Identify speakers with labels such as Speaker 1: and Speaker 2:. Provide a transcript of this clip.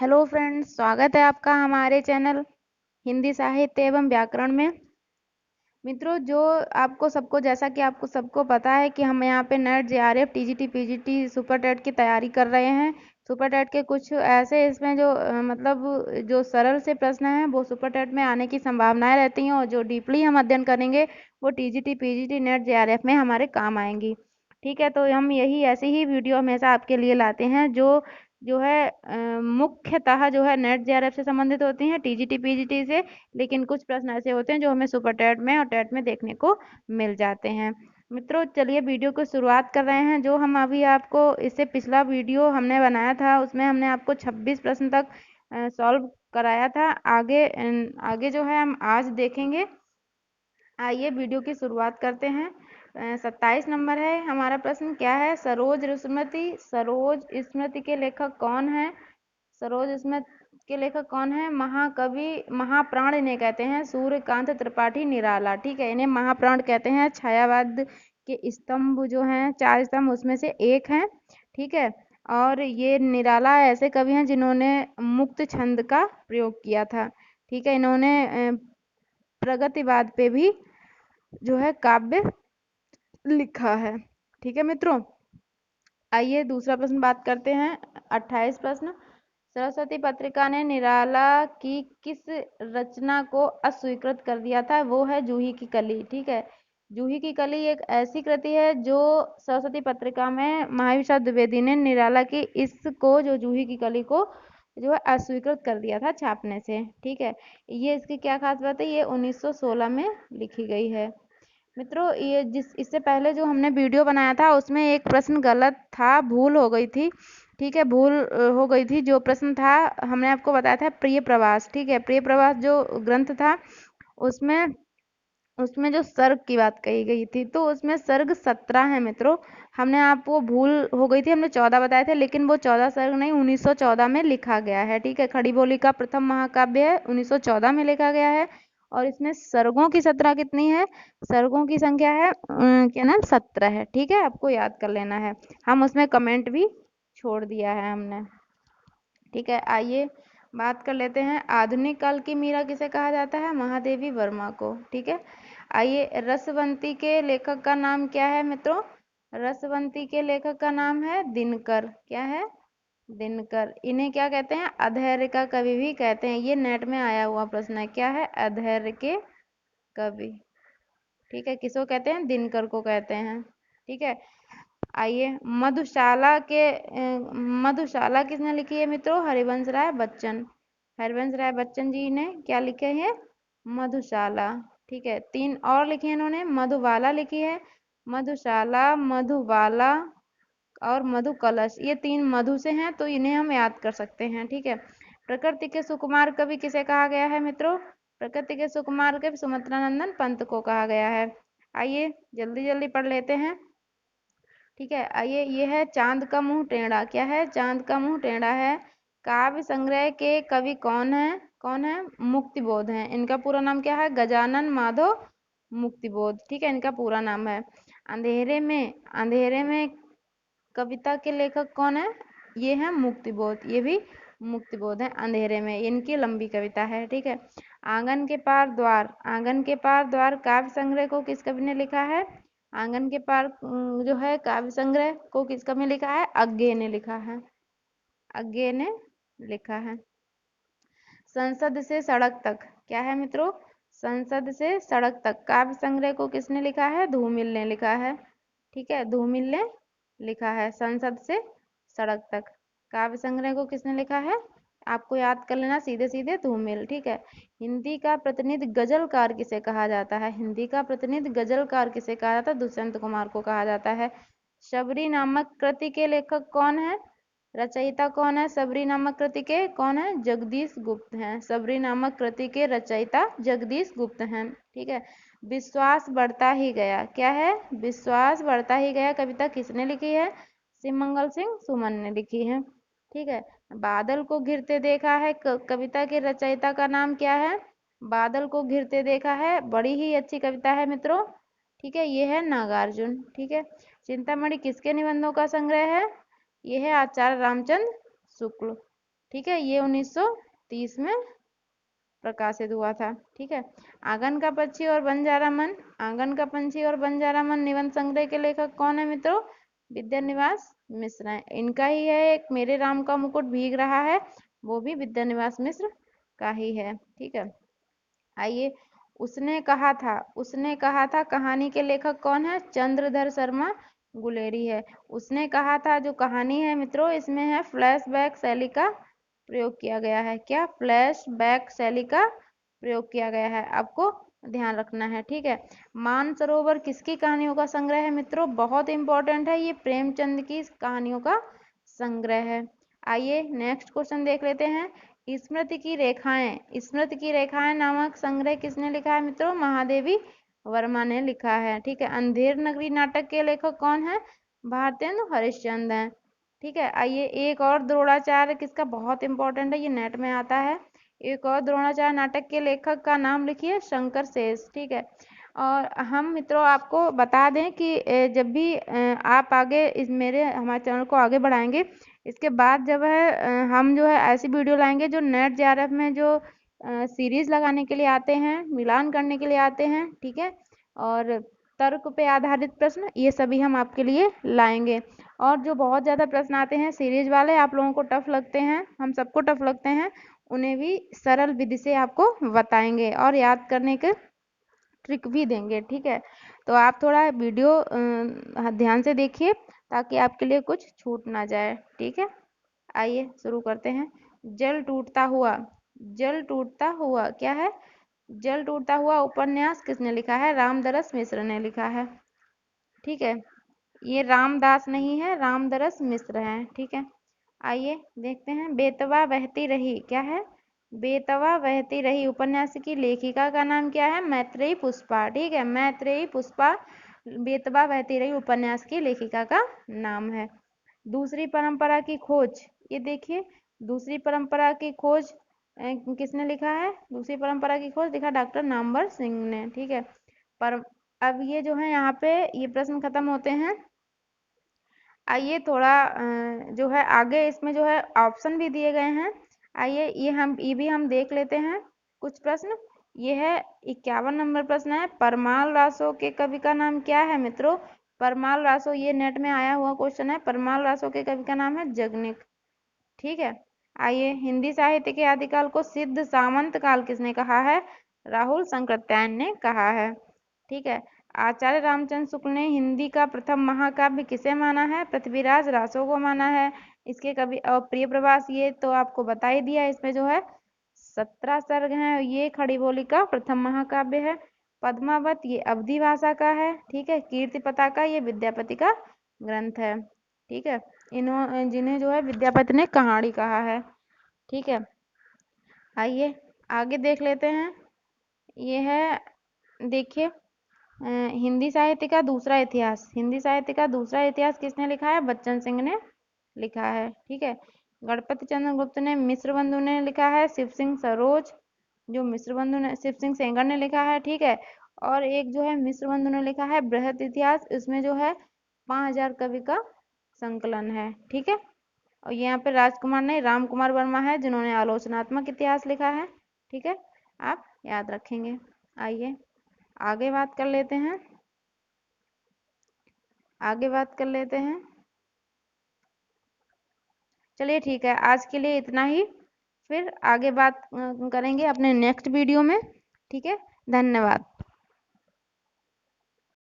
Speaker 1: Hello friends, स्वागत है आपका हमारे चैनल हिंदी साहित्य एवं व्याकरण में। मित्रों, जो आपको सबको जैसा कि आपको सबको पता है कि हम यहाँ पे NET JRF TGT PGT super TET की तैयारी कर रहे हैं। सुपर टेट के कुछ ऐसे इसमें जो मतलब जो सरल से प्रश्न हैं वो सुपर टेट में आने की संभावनाएं रहती हैं, और जो डीपली हम अध्ययन करेंगे वो टीजीटी पीजीटी नेट जेआरएफ में हमारे काम आएंगी। ठीक है, तो हम यही ऐसी ही वीडियो हमेशा आपके लिए लाते हैं जो जो है मुख्यतः जो है नेट जेआरएफ से संबंधित होती हैं, टीजीटी पीजीटी से। लेकिन कुछ प्रश्न ऐसे होते हैं जो हमें सुपर टेट में और टेट में देखने को मिल जाते हैं। मित्रों, चलिए वीडियो को शुरुआत कर रहे हैं। जो हम अभी आपको इससे पिछला वीडियो हमने बनाया था उसमें हमने आपको 26 प्रश्न तक सॉल्व कराया था। आगे जो है हम आज देखेंगे। आइए वीडियो की शुरुआत करते हैं। 27 नंबर है हमारा प्रश्न। क्या है? सरोज स्मृति। सरोज स्मृति के लेखक कौन है? सरोज स्मृति के लेखक कौन है? महाकवि, महाप्राण इन्हें कहते हैं सूर्यकांत त्रिपाठी निराला। ठीक है, इन्हें महाप्राण कहते हैं। छायावाद के स्तंभ जो हैं, 4 स्तंभ, उसमें से एक हैं। ठीक है, और ये निराला ऐसे कवि हैं जिन्होंने मुक्त छंद का प्रयोग किया था। ठीक है, इन्होंने प्रगतिवाद पे भी जो है काव्य लिखा है। ठीक है मित्रों, आइए दूसरा प्रश्न बात करते हैं। 28 प्रश्न। सरस्वती पत्रिका ने निराला की किस रचना को अस्वीकृत कर दिया था? वो है जूही की कली। ठीक है, जूही की कली एक ऐसी कृति है जो सरस्वती पत्रिका में महाविशाल द्विवेदी ने निराला की इसको, जो जूही की कली को जो है अस्वीकृत कर दिया था छापने से। ठीक है, ये इसकी क्या खास बात है? ये 1916 में लिखी गई है। मित्रों, ये इससे पहले जो हमने वीडियो बनाया था उसमें एक प्रश्न गलत था, भूल हो गई थी। ठीक है, भूल हो गई थी। जो प्रश्न था हमने आपको बताया था प्रिय प्रवास। ठीक है, प्रिय प्रवास जो ग्रंथ था उसमें उसमें जो सर्ग की बात कही गई थी, तो उसमें सर्ग 17 है मित्रों। हमने आपको भूल हो गई थी, हमने 14 बताए थे, लेकिन वो 14 सर्ग नहीं, 1914 में लिखा गया है। ठीक है, खड़ी बोली का प्रथम महाकाव्य है, 1914 में लिखा गया है। और इसमें सर्गों की 17 कितनी है? सर्गों की संख्या है क्या नाम, 17 है। ठीक है, आपको याद कर लेना है। हम उसमें कमेंट भी छोड़ दिया है हमने। ठीक है, आइए बात कर लेते हैं। आधुनिक काल की मीरा किसे कहा जाता है? महादेवी वर्मा को। ठीक है, आइए रसवंती के लेखक का नाम क्या है मित्रों? रसवंती के लेखक का नाम है दिनकर। क्या है? दिनकर। इन्हें क्या कहते हैं? अधैर्य का कवि भी कहते हैं। ये नेट में आया हुआ प्रश्न है। क्या है? अधैर्य के कवि। ठीक है, किसको कहते हैं? दिनकर को कहते हैं। ठीक है, आइए मधुशाला किसने लिखी है मित्रों? हरिवंश राय बच्चन। हरिवंश राय बच्चन जी ने क्या लिखे हैं? मधुशाला। ठीक है, 3 और लिखी है इन्होंने। मधुबाला लिखी है, मधुशाला, मधुबाला और मधु कलश। ये 3 मधु से हैं, तो इन्हें हम याद कर सकते हैं। ठीक है, प्रकृति के सुकुमार कवि किसे कहा गया है मित्रों? प्रकृति के सुकुमार कवि सुमित्रानंदन पंत को कहा गया है। आइए जल्दी जल्दी पढ़ लेते हैं। ठीक है, आइए, ये है चांद का मुंह टेढ़ा। क्या है? चांद का मुंह टेढ़ा है। काव्य संग्रह के कवि कौन है? कौन है? मुक्तिबोध है। इनका पूरा नाम क्या है? गजानन माधव मुक्तिबोध। ठीक है, इनका पूरा नाम है। अंधेरे में कविता के लेखक कौन है? ये है मुक्तिबोध। ये भी मुक्तिबोध है। अंधेरे में इनकी लंबी कविता है। ठीक है, आंगन के पार द्वार। आंगन के पार द्वार काव्य संग्रह को किस कवि ने लिखा है? आंगन के पार जो है काव्य संग्रह को किस कवि ने लिखा है? अज्ञे ने लिखा है। अज्ञे ने लिखा है। संसद से सड़क तक। क्या है मित्रों? संसद से सड़क तक काव्य संग्रह को किसने लिखा है? धूमिल ने लिखा है। ठीक है, धूमिल ने लिखा है। संसद से सड़क तक काव्य संग्रह को किसने लिखा है? आपको याद कर लेना, सीधे सीधे धूमिल। ठीक है, हिंदी का प्रतिनिधि गजलकार किसे कहा जाता है? हिंदी का प्रतिनिधि गजलकार किसे कहा जाता है? दुष्यंत कुमार को कहा जाता है। शबरी नामक कृति के लेखक कौन है? रचयिता कौन है? शबरी नामक कृति के कौन है? जगदीश गुप्त हैं। शबरी नामक कृति के रचयिता जगदीश गुप्त हैं। ठीक है, विश्वास बढ़ता ही गया। क्या है? विश्वास बढ़ता ही गया कविता किसने लिखी है? शिवमंगल सिंह सुमन ने लिखी है। ठीक है, बादल को घिरते देखा है कविता के रचयिता का नाम क्या है? बादल को घिरते देखा है, बड़ी ही अच्छी कविता है मित्रों। ठीक है, ये है नागार्जुन। ठीक है, चिंतामणि किसके निबंधों का संग्रह है? ये है आचार्य रामचंद्र शुक्ल। ठीक है, ये 1930 में प्रकाशित हुआ था। ठीक है, आंगन का पक्षी और बंजारा मन, आंगन का पंछी और बंजारा मन निबंध संग्रह के लेखक कौन है मित्रों? विद्यानिवास मिश्र हैं। इनका ही है एक मेरे राम का मुकुट भीग रहा है, वो भी विद्यानिवास मिश्र का ही है। ठीक है, आइए, उसने कहा था कहानी के लेखक कौन है? चंद्रधर शर्मा गुलेरी है। उसने कहा था जो कहानी है मित्रों, इसमें है फ्लैशबैक शैली का प्रयोग किया गया है। क्या? फ्लैशबैक शैली का प्रयोग किया गया है, आपको ध्यान रखना है। ठीक है, मानसरोवर किसकी कहानियों का संग्रह है मित्रों? बहुत इंपॉर्टेंट है, ये प्रेमचंद की कहानियों का संग्रह है। आइए नेक्स्ट क्वेश्चन देख लेते हैं। स्मृति की रेखाएं नामक संग्रह किसने लिखा है मित्रों? महादेवी वर्मा ने लिखा है। ठीक है, अंधेर नगरी नाटक के लेखक कौन है? भारतेंदु हरिश्चंद्र हैं। ठीक है, आइए, एक और द्रोणाचार्य किसका? बहुत इंपॉर्टेंट है, ये नेट में आता है। एक और द्रोणाचार्य नाटक के लेखक का नाम लिखिए, शंकर शेष। ठीक है, और हम मित्रों आपको बता दें कि जब भी आप आगे हमारे चैनल को आगे बढ़ाएंगे, इसके बाद जब है हम जो है ऐसी वीडियो लाएंगे जो नेट जेआरएफ में जो सीरीज लगाने के लिए आते हैं, मिलान करने के लिए आते हैं। ठीक है, और तर्क पे आधारित प्रश्न, ये सभी हम आपके लिए लाएंगे। और जो बहुत ज़्यादा प्रश्न आते हैं सीरीज वाले, आप लोगों को टफ लगते हैं, हम सबको टफ लगते हैं, उन्हें भी सरल विधि से आपको बताएंगे और याद करने के ट्रिक भी देंगे। ठीक है, तो आप थोड़ा वीडियो ध्यान से देखिए ताकि आपके लिए कुछ छूट ना जाए। ठीक है, आइए शुरू करते हैं। जल टूटता हुआ, जल टूटता हुआ क्या है? जल टूटता हुआ उपन्यास किसने लिखा है? रामदरस मिश्र ने लिखा है। ठीक है, ये रामदास नहीं है, रामदरस मिश्र हैं। ठीक है, आइए देखते हैं। बेतवा बहती रही क्या है? बेतवा बहती रही उपन्यास की लेखिका का नाम क्या है? मैत्रेयी पुष्पा। ठीक है, मैत्रेयी पुष्पा बेतवा बहती रही उपन्यास की लेखिका का नाम है। दूसरी परंपरा की खोज, ये देखिए, दूसरी परंपरा की खोज किसने लिखा है? दूसरी परंपरा की खोज लिखा डॉक्टर नामवर सिंह ने। ठीक है, पर अब ये जो है यहाँ पे ये प्रश्न खत्म होते हैं। आइए थोड़ा जो है आगे इसमें जो है ऑप्शन भी दिए गए हैं। आइए ये भी हम देख लेते हैं कुछ प्रश्न। ये है 51 नंबर प्रश्न है, परमाल रासो के कवि का नाम क्या है मित्रों? परमाल रासो, ये नेट में आया हुआ क्वेश्चन है। परमाल रासो के कवि का नाम है जगनिक। ठीक है, आइए, हिंदी साहित्य के आदिकाल को सिद्ध सामंत काल किसने कहा है? राहुल शंकरत्यायन ने कहा है। ठीक है, आचार्य रामचंद्र शुक्ल ने हिंदी का प्रथम महाकाव्य किसे माना है? पृथ्वीराज रासो को माना है। इसके कवि और प्रिय प्रवास, ये तो आपको बता ही दिया, इसमें जो है 17 सर्ग हैं। ये खड़ी बोली का प्रथम महाकाव्य है। पद्मावत ये अवधी भाषा का है। ठीक है, कीर्ति पताका ये विद्यापति का ग्रंथ है। ठीक है, जिन्हें जो है विद्यापति ने कहानी कहा है। ठीक है, आइए आगे देख लेते हैं। ये है, देखिए, हिंदी साहित्य का दूसरा इतिहास, हिंदी साहित्य का दूसरा इतिहास किसने लिखा है? बच्चन सिंह ने लिखा है। ठीक है, गणपति चंद्र गुप्त ने, मिश्र बंधु ने लिखा है। शिव सिंह सरोज, जो मिश्र बंधु ने, शिव सिंह सेंगर ने लिखा है। ठीक है, और एक जो है मिश्र बंधु ने लिखा है बृहद इतिहास, इसमें जो है 5000 कवि का संकलन है। ठीक है, और यहाँ पे राजकुमार नहीं, राम कुमार वर्मा है जिन्होंने आलोचनात्मक इतिहास लिखा है। ठीक है, आप याद रखेंगे। आइए आगे बात कर लेते हैं, आगे बात कर लेते हैं। चलिए ठीक है, आज के लिए इतना ही, फिर आगे बात करेंगे अपने नेक्स्ट वीडियो में। ठीक है, धन्यवाद।